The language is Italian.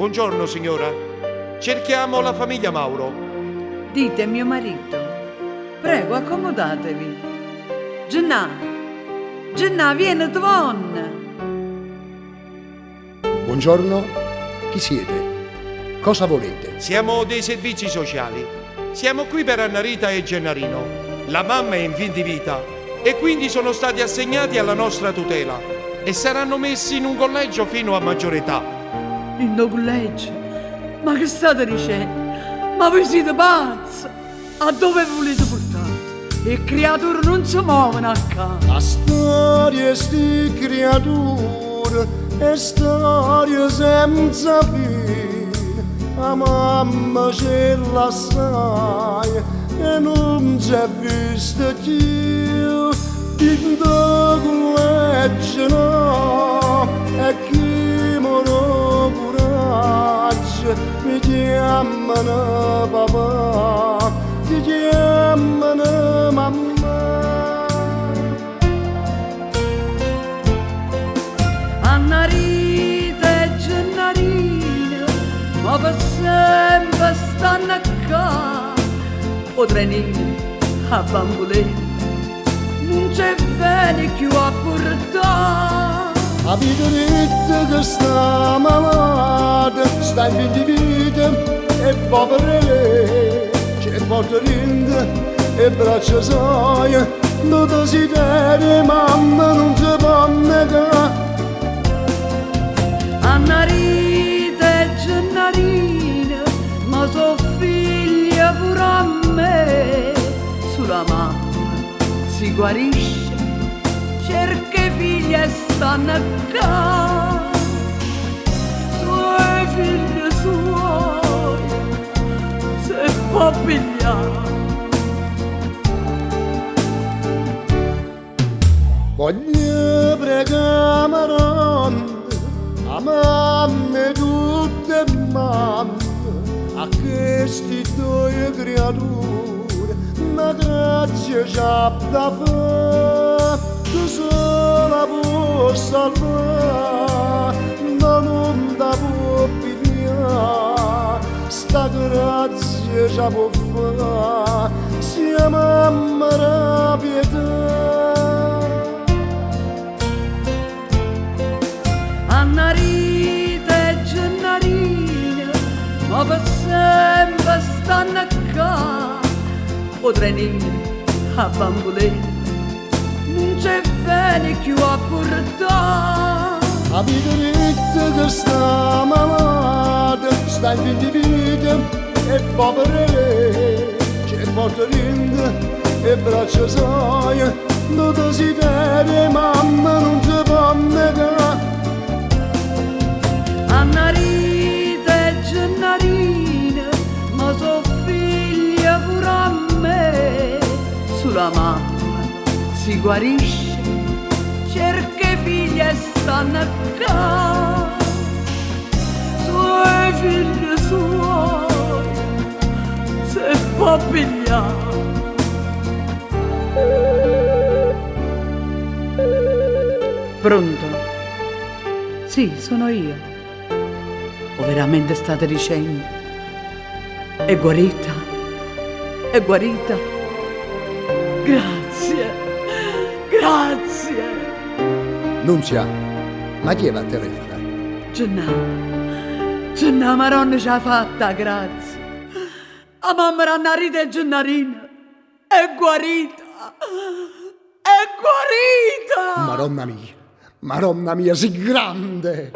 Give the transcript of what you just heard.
Buongiorno signora. Cerchiamo la famiglia Mauro. Dite mio marito. Prego, accomodatevi. Gennà, vieni Tvon. Buongiorno, chi siete? Cosa volete? Siamo dei servizi sociali. Siamo qui per Annarita e Gennarino. La mamma è in fin di vita e quindi sono stati assegnati alla nostra tutela e saranno messi in un collegio fino a maggiore età. In un collegio? Ma che state dicendo? Ma voi siete pazzi? A dove volete portare? Le creature non si muovono a casa. La storia sti creature è storia senza fine. La mamma ce la sai e non c'è vista più. In collegio no, e chi moro coraggio mi chiamano papà, ti chiamano mamma. Annarita e Gennarina, ma per sempre stanno a casa. O trenini a bambolini, non c'è bene più a portare. Avete detto che sta malata, sta in fin di vita e povera lei. C'è porta e braccia soia, non desideri mamma non si può negare. Annarita e Gennarina, ma so figlia pure a me. Sulla mamma si guarisce, cerca figli e stanno a casa. Suoi figli suoi se può pigliare. Voglio pregare Madonna, a mamma e tutte mamme, a questi due creature, una grazia c'ha da fare, tu sola puoi salvare, ma non da può pigliare, sta grazia c'ha può fare, sia mamma la pietà. Annarita e Gennarina, ma per sempre stanno a casa. O trenini a bambolini, non c'è bene più a portare. Avete detto che sta malata, sta in fin di vita e povera lei. C'è porta e braccia soia, non desideri mamma non si può negare. Annarita e Gennarina, ma so figlia pure a me. Sulla mamma si guarisce, cerca figli e stanno a casa. Suoi figli suoi se può pigliare. Pronto? Sì, sono io. O veramente state dicendo? È guarita? È guarita? Grazie. Nunzia, ma chi va a telefono? Gennà, Maronna ce l'ha fatta, grazie. A mamma Annarita e Gennarina è guarita. È guarita! Madonna mia, sei grande!